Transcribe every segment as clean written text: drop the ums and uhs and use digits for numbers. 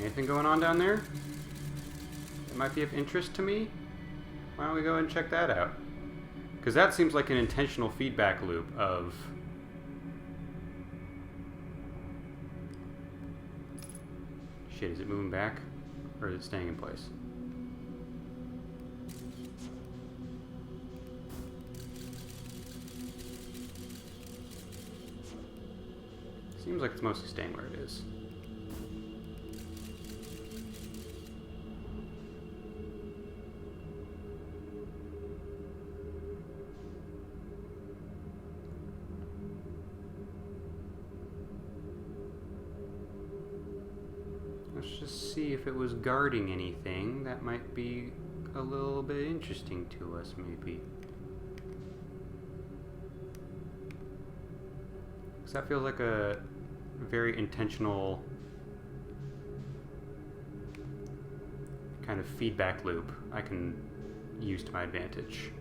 Anything going on down there that might be of interest to me? Why don't we go and check that out? Because that seems like an intentional feedback loop of... Shit, is it moving back? Or is it staying in place? Seems like it's mostly staying where it is. Let's just see if it was guarding anything that might be a little bit interesting to us, maybe. Because that feels like a very intentional kind of feedback loop I can use to my advantage.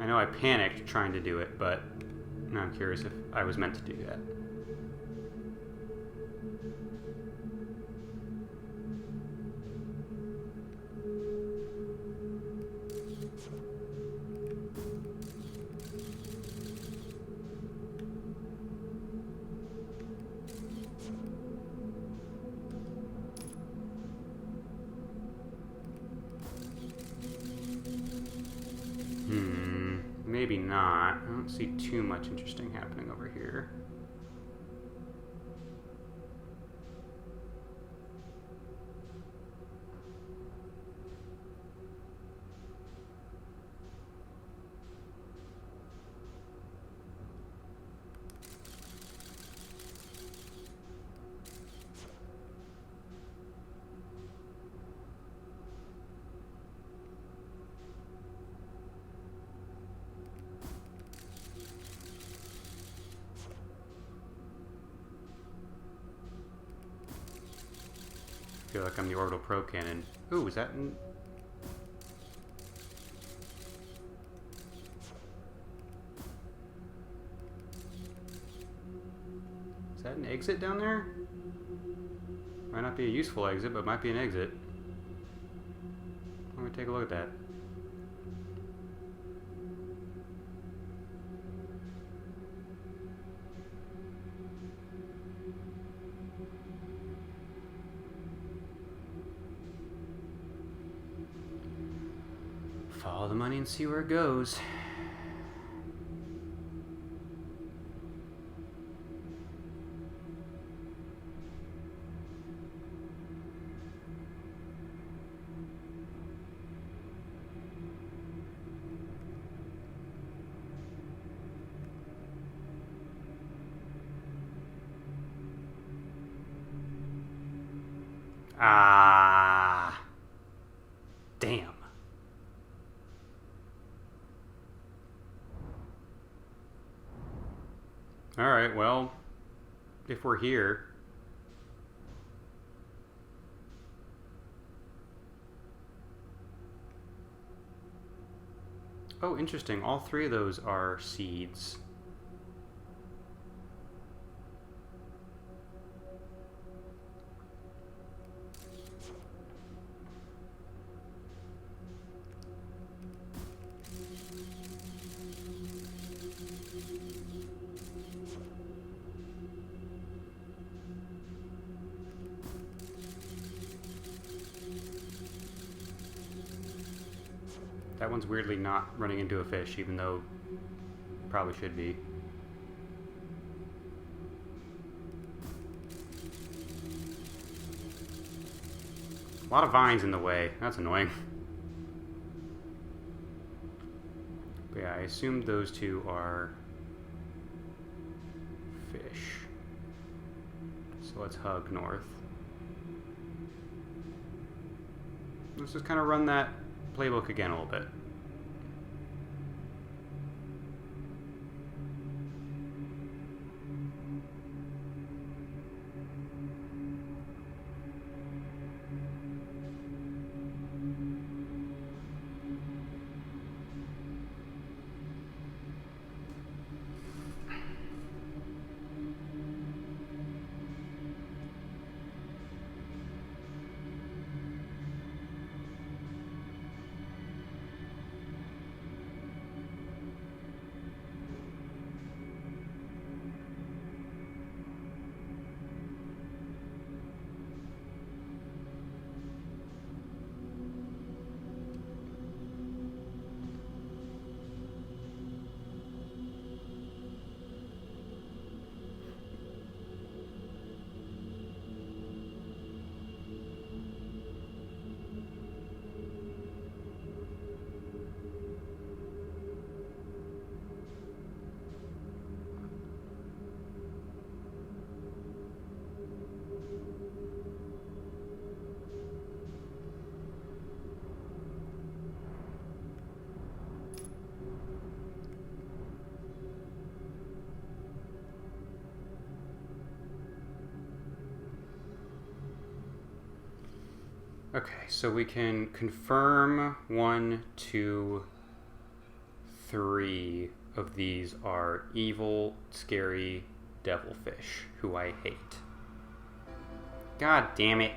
I know I panicked trying to do it, but now I'm curious if I was meant to do that. Maybe not. I don't see too much interesting happening over here. I feel like I'm the orbital probe cannon. Ooh, is that in... Is that an exit down there? Might not be a useful exit, but might be an exit. Let me take a look at that. Follow the money and see where it goes. Ah, damn. Alright, well, if we're here... Oh, interesting. All three of those are seeds. That one's weirdly not running into a fish, even though it probably should be. A lot of vines in the way. That's annoying. But yeah, I assumed those two are fish. So let's hug north. Let's just kind of run that playbook again a little bit. Okay, so we can confirm 1, 2, 3 of these are evil, scary devilfish, who I hate. God damn it.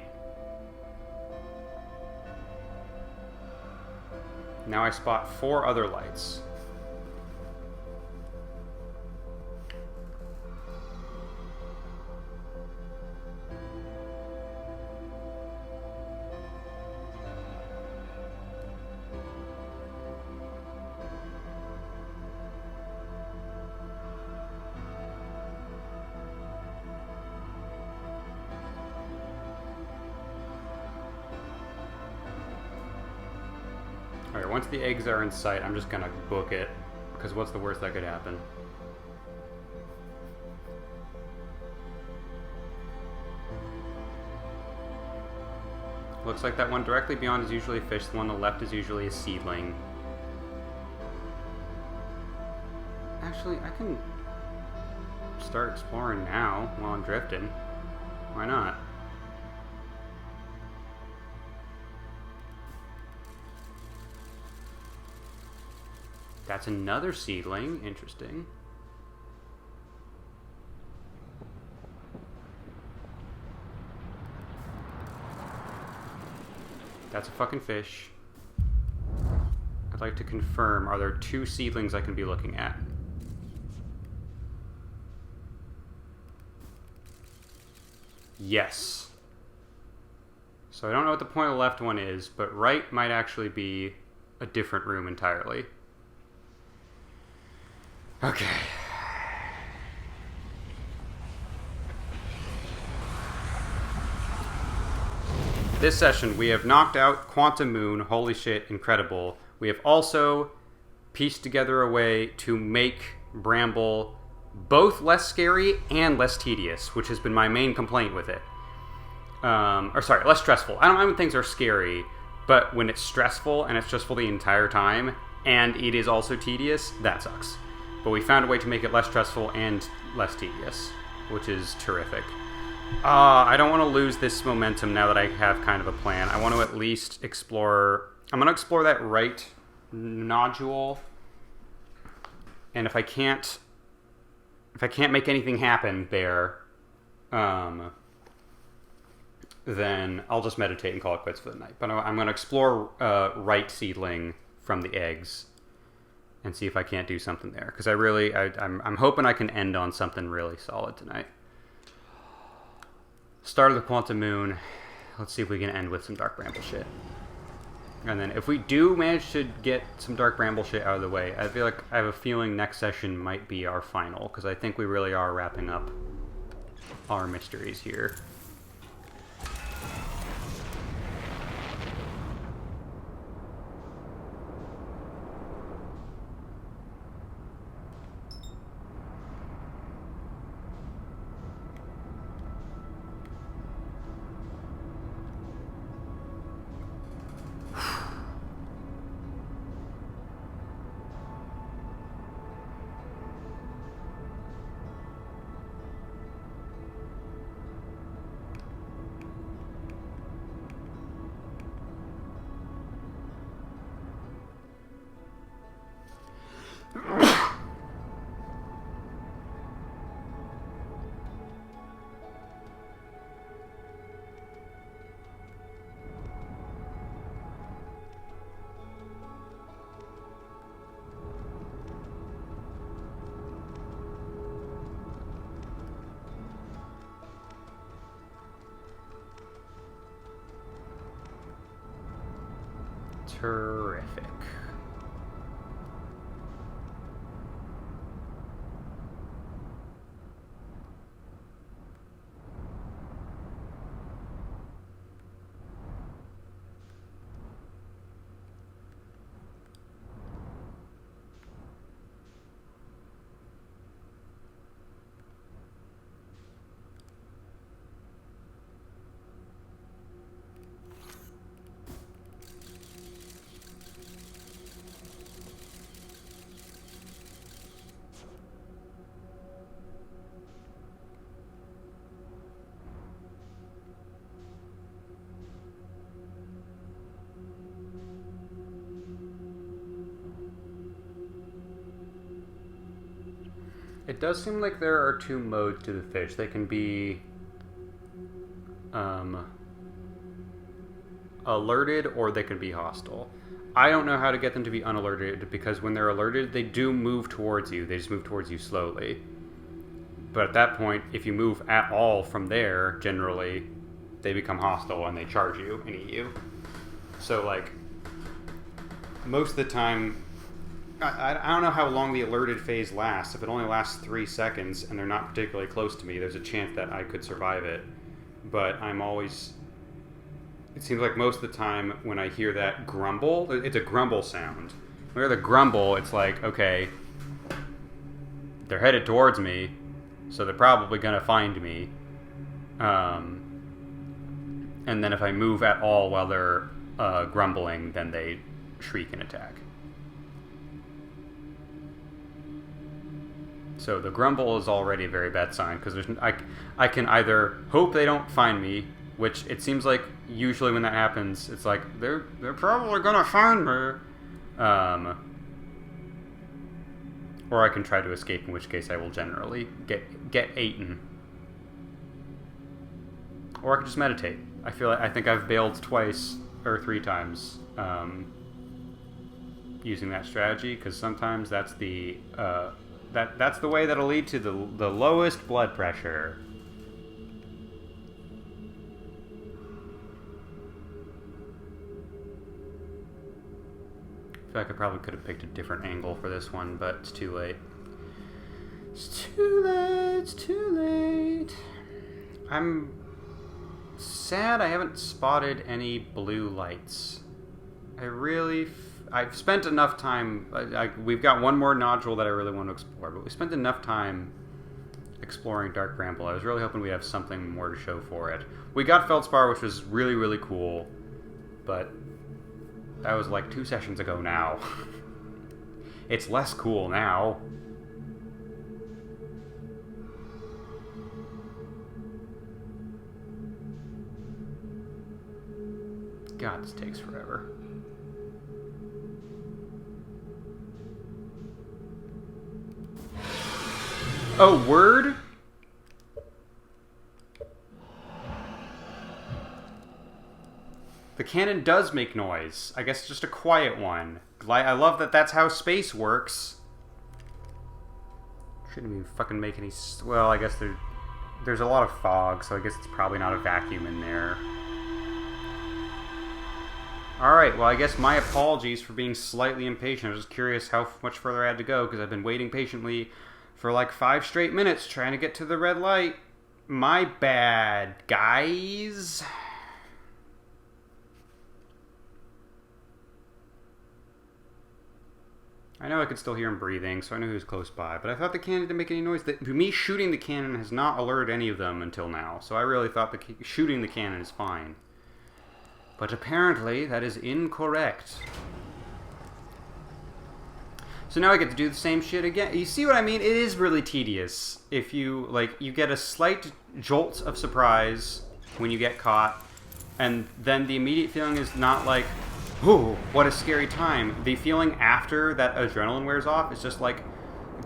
Now I spot 4 other lights. Alright, once the eggs are in sight, I'm just gonna book it, because what's the worst that could happen? Looks like that one directly beyond is usually a fish, the one on the left is usually a seedling. Actually, I can start exploring now while I'm drifting. Why not? That's another seedling. Interesting. That's a fucking fish. I'd like to confirm, are there 2 seedlings I can be looking at? Yes. So I don't know what the point of the left one is, but right might actually be a different room entirely. Okay. This session, we have knocked out Quantum Moon. Holy shit, incredible. We have also pieced together a way to make Bramble both less scary and less tedious, which has been my main complaint with it. Less stressful. I don't mind when things are scary, but when it's stressful, and it's stressful the entire time, and it is also tedious, that sucks. But we found a way to make it less stressful and less tedious, which is terrific. I don't want to lose this momentum now that I have kind of a plan. I want to at least explore... I'm going to explore that right nodule. And if I can't make anything happen there, then I'll just meditate and call it quits for the night. But I'm going to explore right seedling from the eggs and see if I can't do something there. Because I'm hoping I can end on something really solid tonight. Start of the Quantum Moon. Let's see if we can end with some Dark Bramble shit. And then if we do manage to get some Dark Bramble shit out of the way, I feel like I have a feeling next session might be our final, because I think we really are wrapping up our mysteries here. Terrific. It does seem like there are two modes to the fish. They can be alerted or they can be hostile. I don't know how to get them to be unalerted because when they're alerted, they do move towards you. They just move towards you slowly. But at that point, if you move at all from there, generally, they become hostile and they charge you and eat you. So, like, most of the time, I don't know how long the alerted phase lasts. If it only lasts 3 seconds and they're not particularly close to me, there's a chance that I could survive it. But I'm always... It seems like most of the time when I hear that grumble, it's a grumble sound. When I hear the grumble, it's like, okay, they're headed towards me, so they're probably going to find me. And then if I move at all while they're grumbling, then they shriek and attack. So the grumble is already a very bad sign, because I can either hope they don't find me, which it seems like usually when that happens, it's like, they're probably gonna find me. Or I can try to escape, in which case I will generally get eaten. Or I could just meditate. I think I've bailed twice or 3 times using that strategy, because sometimes that's the that's the way that'll lead to the lowest blood pressure. I feel like I probably could have picked a different angle for this one, but it's too late. It's too late. I'm sad I haven't spotted any blue lights. I've spent enough time... we've got one more nodule that I really want to explore, but we spent enough time exploring Dark Bramble. I was really hoping we have something more to show for it. We got Feldspar, which was really, really cool, but... that was like 2 sessions ago now. It's less cool now. God, this takes forever. Oh, word? The cannon does make noise. I guess just a quiet one. I love that that's how space works. Shouldn't even fucking make any... well, I guess there's a lot of fog, so I guess it's probably not a vacuum in there. Alright, well, I guess my apologies for being slightly impatient. I was just curious how much further I had to go, because I've been waiting patiently for like 5 straight minutes trying to get to the red light. My bad, guys. I know I could still hear him breathing, so I knew he was close by, but I thought the cannon didn't make any noise. Me shooting the cannon has not alerted any of them until now, so I really thought shooting the cannon is fine. But apparently, that is incorrect. So now I get to do the same shit again. You see what I mean? It is really tedious. If you, you get a slight jolt of surprise when you get caught, and then the immediate feeling is not like, ooh, what a scary time. The feeling after that adrenaline wears off is just like,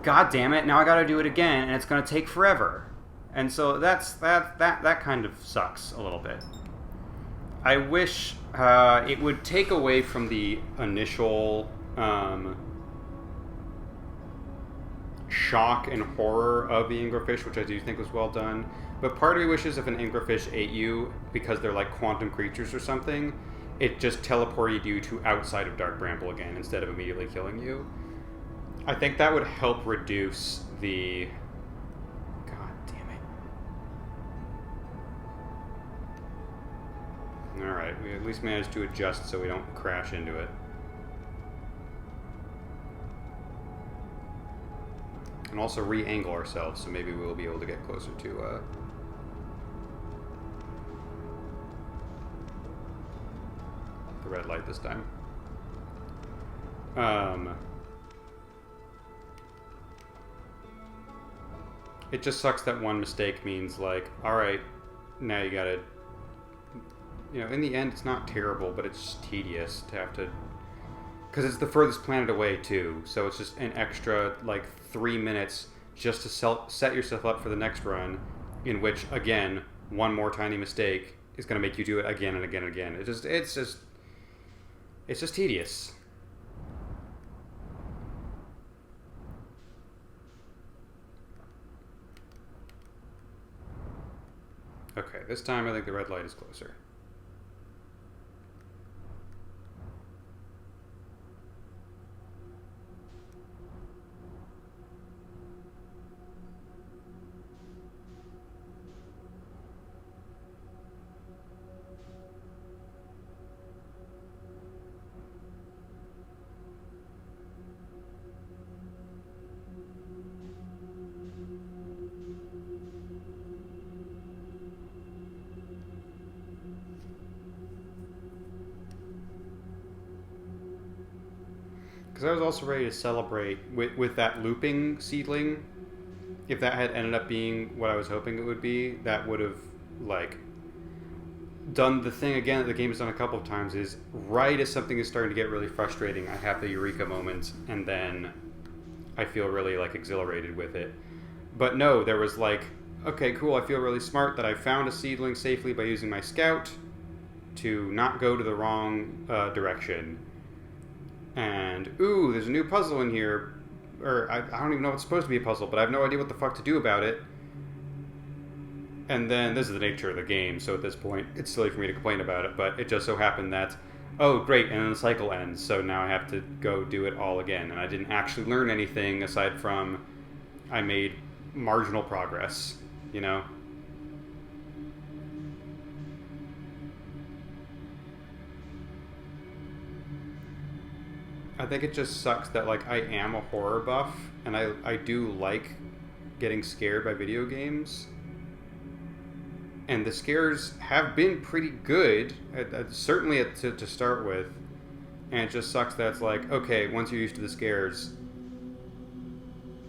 God damn it, now I gotta do it again, and it's gonna take forever. And so that kind of sucks a little bit. I wish it would take away from the initial shock and horror of the anglerfish, which I do think was well done. But part of me wishes if an anglerfish ate you, because they're like quantum creatures or something, it just teleported you to outside of Dark Bramble again instead of immediately killing you. I think that would help reduce the... God damn it. Alright, we at least managed to adjust so we don't crash into it. And also re-angle ourselves, so maybe we'll be able to get closer to... the red light this time. It just sucks that one mistake means, like, alright, now you gotta... You know, in the end, it's not terrible, but it's just tedious to have to... Because it's the furthest planet away, too, so it's just an extra, like, 3 minutes just to set yourself up for the next run, in which, again, one more tiny mistake is going to make you do it again and again and again. It's just tedious. Okay, this time I think the red light is closer. Because I was also ready to celebrate with that looping seedling. If that had ended up being what I was hoping it would be, that would have, like, done the thing again that the game has done a couple of times, is right as something is starting to get really frustrating, I have the eureka moment, and then I feel really, like, exhilarated with it. But no, there was like, okay, cool, I feel really smart that I found a seedling safely by using my scout to not go to the wrong direction. And, ooh, there's a new puzzle in here. Or, I don't even know if it's supposed to be a puzzle, but I have no idea what the fuck to do about it. And then, this is the nature of the game, so at this point, it's silly for me to complain about it, but it just so happened that, oh, great, and then the cycle ends, so now I have to go do it all again. And I didn't actually learn anything aside from I made marginal progress, you know? I think it just sucks that, like, I am a horror buff, and I do like getting scared by video games. And the scares have been pretty good, certainly to start with. And it just sucks that it's like, okay, once you're used to the scares,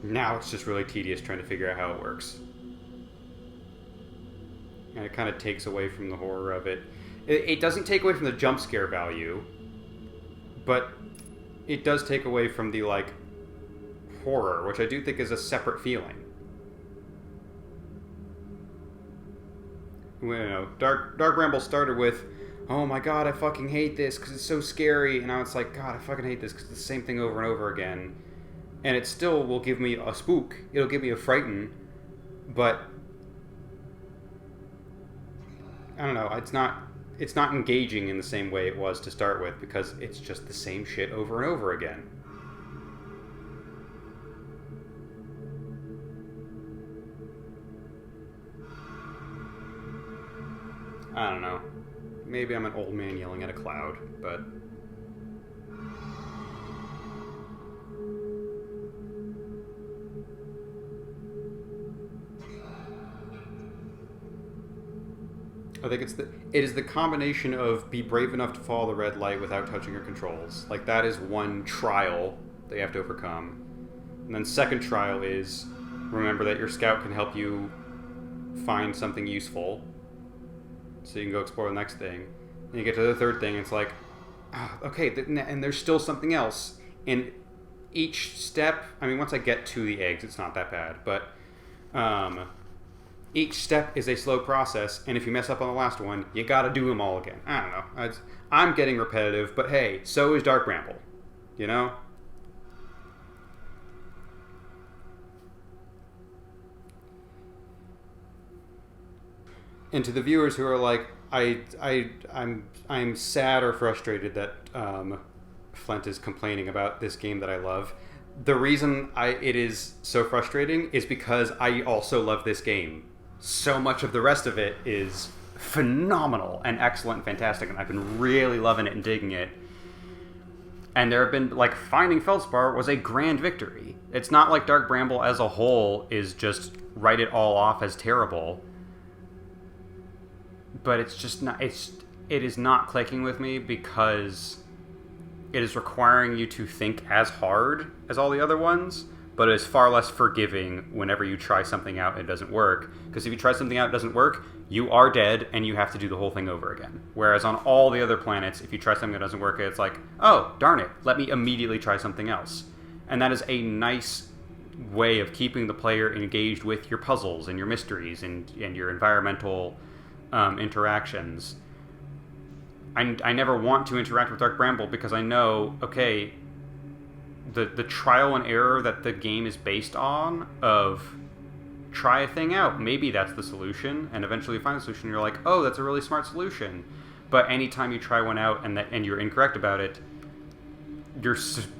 now it's just really tedious trying to figure out how it works. And it kind of takes away from the horror of it. It doesn't take away from the jump scare value, but it does take away from the, like, horror, which I do think is a separate feeling. You know, Dark Bramble started with, oh my god, I fucking hate this because it's so scary, and now it's like, god, I fucking hate this because it's the same thing over and over again. And it still will give me a spook, it'll give me a frighten, but I don't know, it's not engaging in the same way it was to start with, because it's just the same shit over and over again. I don't know. Maybe I'm an old man yelling at a cloud, but I think it is the combination of be brave enough to follow the red light without touching your controls. Like, that is one trial that you have to overcome. And then second trial is remember that your scout can help you find something useful, so you can go explore the next thing. And you get to the third thing, and it's like, okay, and there's still something else. And each step, I mean, once I get to the eggs, it's not that bad, but each step is a slow process, and if you mess up on the last one, you gotta do them all again. I don't know. I'm getting repetitive, but hey, so is Dark Bramble. You know? And to the viewers who are like, I'm sad or frustrated that Flint is complaining about this game that I love. The reason it is so frustrating is because I also love this game. So much of the rest of it is phenomenal and excellent and fantastic, and I've been really loving it and digging it. And there have been, like, finding Feldspar was a grand victory. It's not like Dark Bramble as a whole is just write it all off as terrible. But it's just not, it is not clicking with me because it is requiring you to think as hard as all the other ones, but it is far less forgiving whenever you try something out and it doesn't work. Because if you try something out and it doesn't work, you are dead and you have to do the whole thing over again. Whereas on all the other planets, if you try something that doesn't work, it's like, oh, darn it, let me immediately try something else. And that is a nice way of keeping the player engaged with your puzzles and your mysteries and your environmental interactions. I never want to interact with Dark Bramble because I know, okay, the trial and error that the game is based on of try a thing out, maybe that's the solution, and eventually you find the solution and you're like, oh, that's a really smart solution. But anytime you try one out and you're incorrect about it,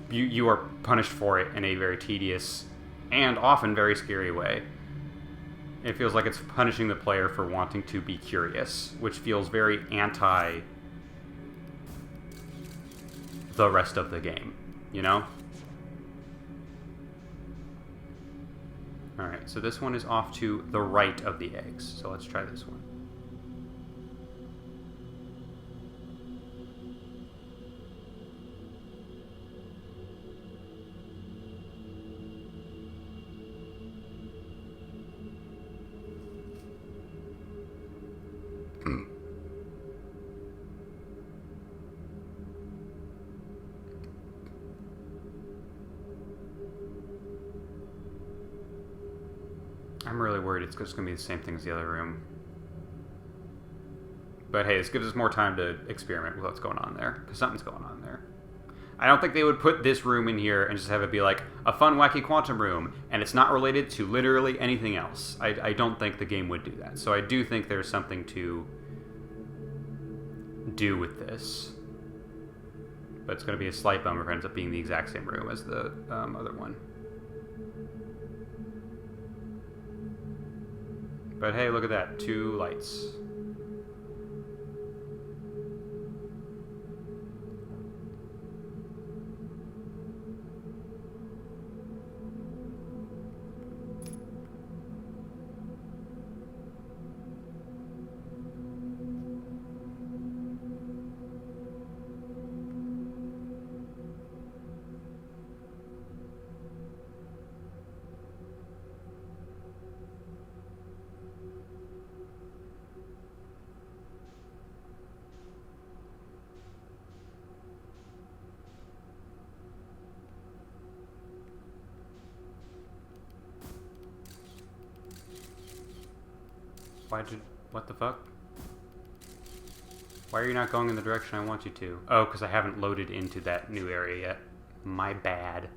you are punished for it in a very tedious and often very scary way. It feels like it's punishing the player for wanting to be curious, which feels very anti the rest of the game, you know? Alright, so this one is off to the right of the eggs, so let's try this one. I'm really worried it's just going to be the same thing as the other room. But hey, this gives us more time to experiment with what's going on there, because something's going on there. I don't think they would put this room in here and just have it be like a fun, wacky quantum room, and it's not related to literally anything else. I don't think the game would do that. So I do think there's something to do with this. But it's going to be a slight bummer if it ends up being the exact same room as the other one. But hey, look at that. 2 lights. What the fuck? Why are you not going in the direction I want you to? Oh, because I haven't loaded into that new area yet. My bad.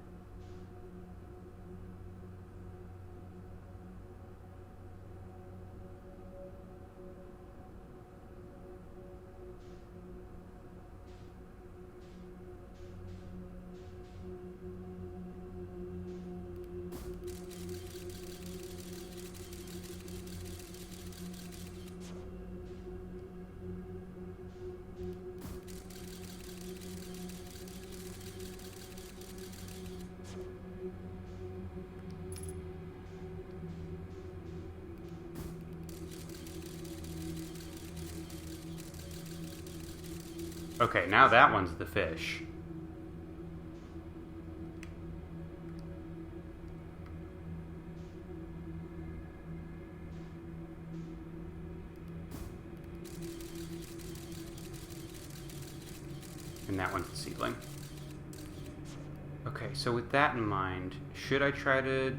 Okay, now that one's the fish. And that one's the seedling. Okay, so with that in mind, should I try to...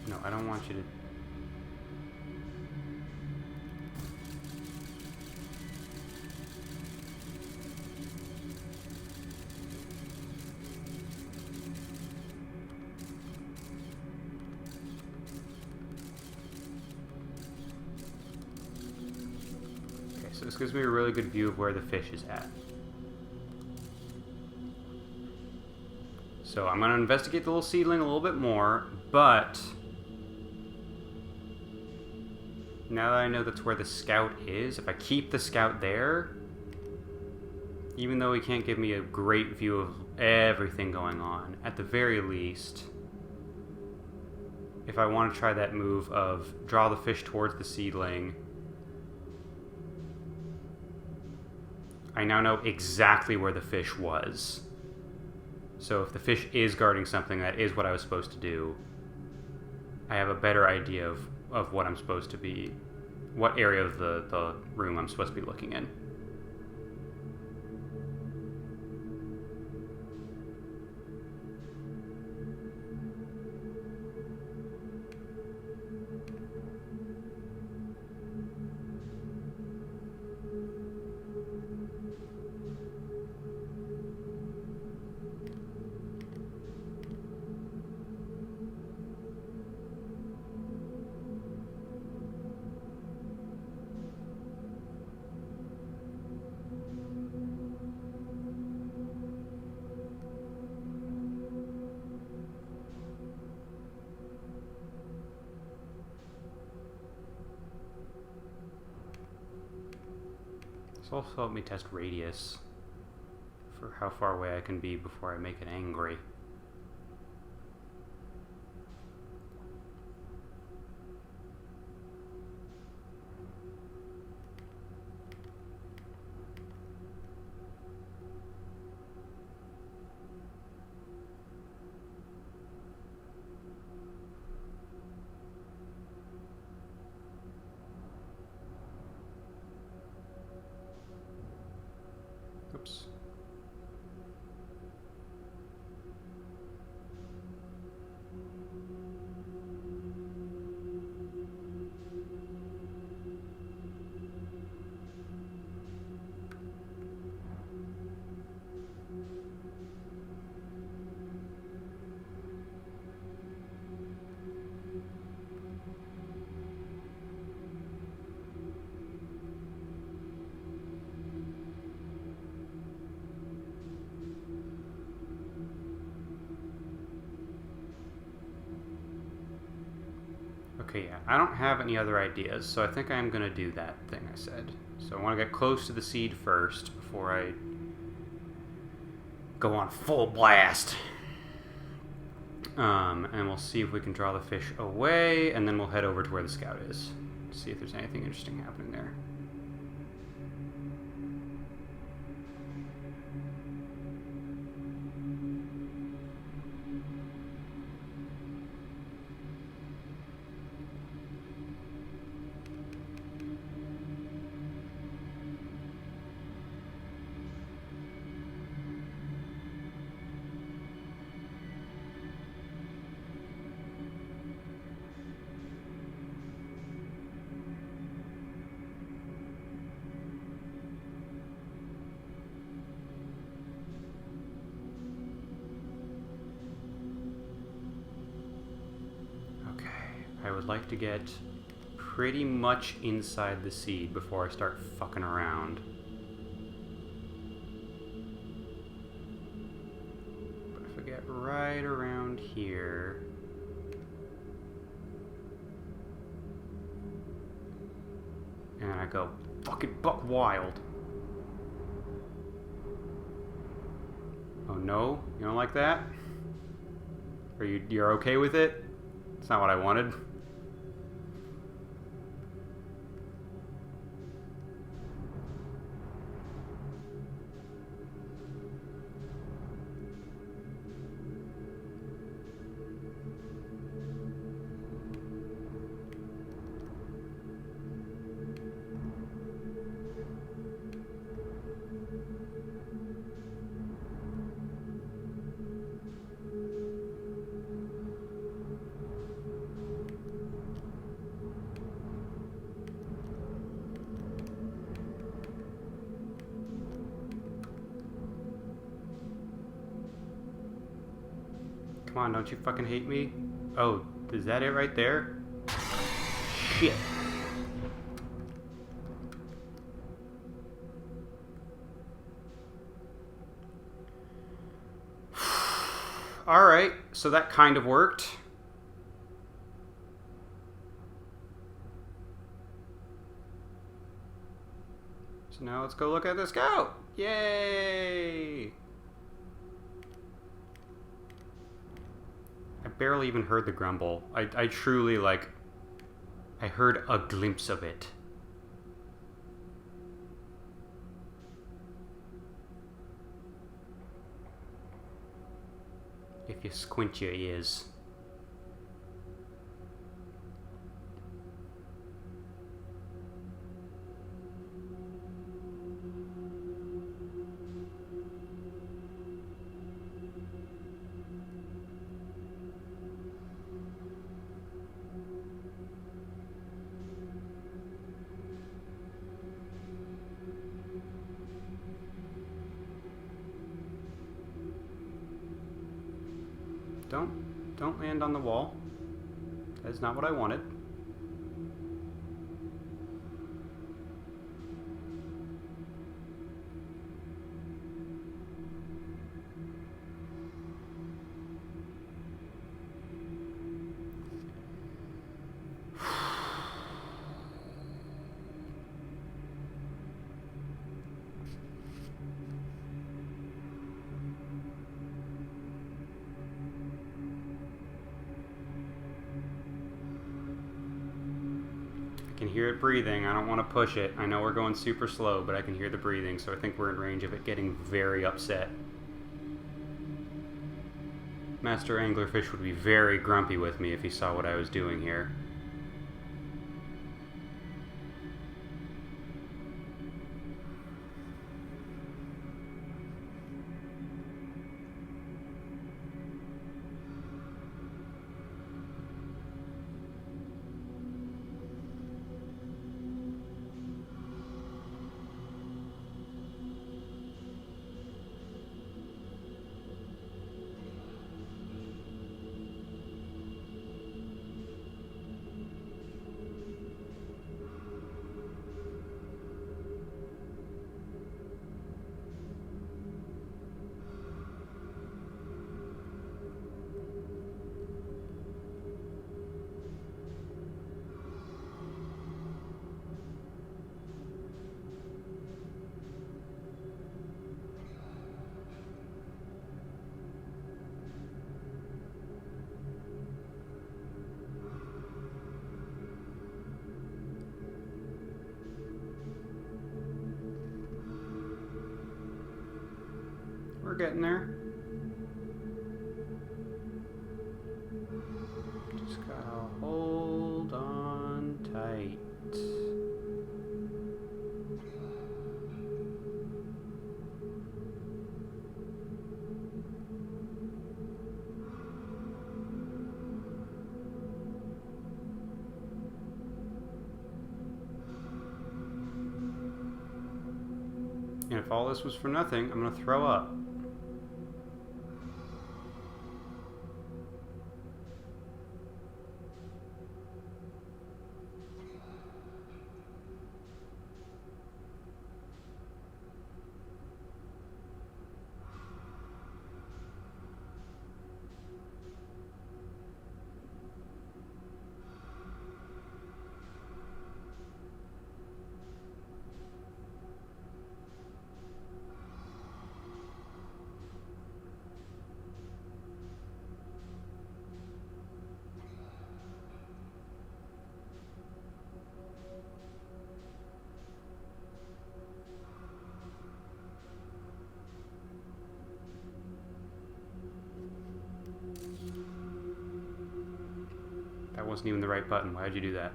No, I don't want you to... Okay, so this gives me a really good view of where the fish is at. So I'm going to investigate the little seedling a little bit more, but... now that I know that's where the scout is, if I keep the scout there, even though he can't give me a great view of everything going on, at the very least, if I want to try that move of draw the fish towards the seedling, I now know exactly where the fish was. So if the fish is guarding something, that is what I was supposed to do. I have a better idea of what I'm supposed to be, what area of the room I'm supposed to be looking in. This also helped me test radius for how far away I can be before I make it angry. Oops. Okay, yeah, I don't have any other ideas, so I think I'm going to do that thing I said. So I want to get close to the seed first before I go on full blast. And we'll see if we can draw the fish away, and then we'll head over to where the scout is. See if there's anything interesting happening there. I would like to get pretty much inside the seed before I start fucking around. But if I get right around here... and I go fucking buck wild. Oh no? You don't like that? You're okay with it? It's not what I wanted. Come on, don't you fucking hate me? Oh, is that it right there? Shit. Alright, so that kind of worked. So now let's go look at the scout. Yay! I barely even heard the grumble. I truly, like, I heard a glimpse of it. if you squint your ears. Don't land on the wall. That is not what I wanted. I can hear it breathing. I don't want to push it. I know we're going super slow, but I can hear the breathing, so I think we're in range of it getting very upset. Master Anglerfish would be very grumpy with me if he saw what I was doing here. We're getting there. Just gotta hold on tight. And if all this was for nothing, I'm gonna throw up. That wasn't even the right button. Why'd you do that?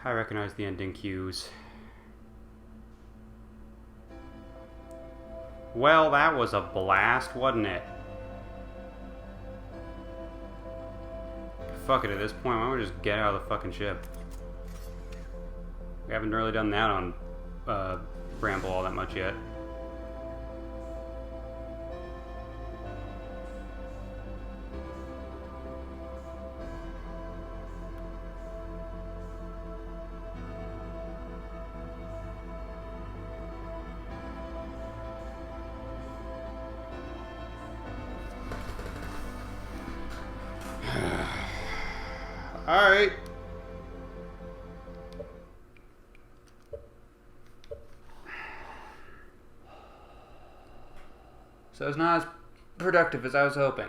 I recognize the ending cues. Well, that was a blast, wasn't it? Fuck it, at this point, why don't we just get out of the fucking ship? We haven't really done that on Bramble all that much yet. Alright. So it's not as productive as I was hoping.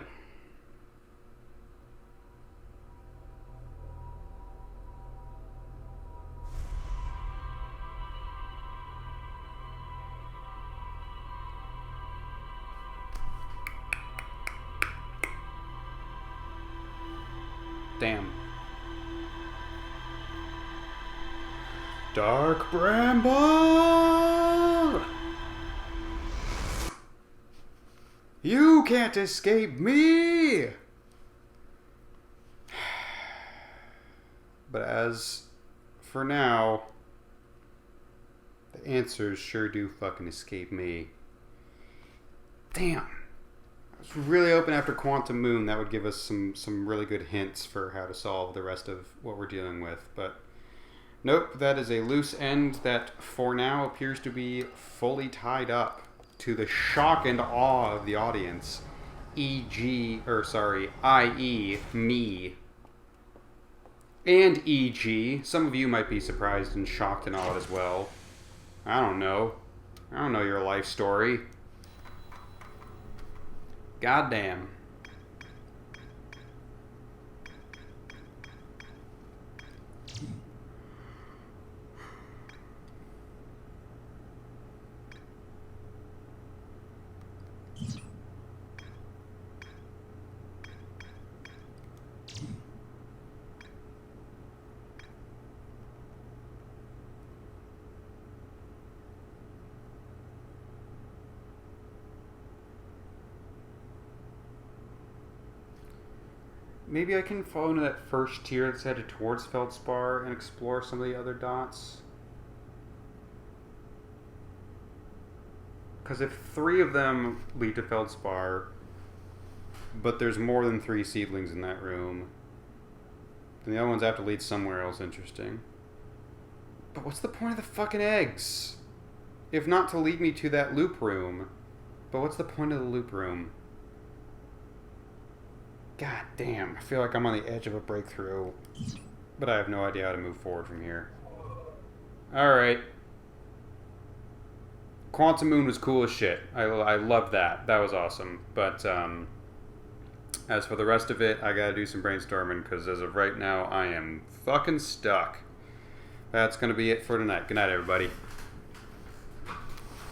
Damn. Dark Bramble! You can't escape me! But as for now, the answers sure do fucking escape me. Damn. I was really hoping after Quantum Moon that would give us some really good hints for how to solve the rest of what we're dealing with, but nope, that is a loose end that for now appears to be fully tied up, to the shock and awe of the audience, i.e. me. And e.g., some of you might be surprised and shocked and awed as well. I don't know your life story. Goddamn. Maybe I can fall into that first tier that's headed towards Feldspar and explore some of the other dots. Because if 3 of them lead to Feldspar, but there's more than 3 seedlings in that room, then the other ones have to lead somewhere else interesting. But what's the point of the fucking eggs? If not to lead me to that loop room. But what's the point of the loop room? God damn, I feel like I'm on the edge of a breakthrough, but I have no idea how to move forward from here. Alright. Quantum Moon was cool as shit. I loved that. That was awesome. But as for the rest of it, I gotta do some brainstorming, because as of right now, I am fucking stuck. That's gonna be it for tonight. Good night, everybody.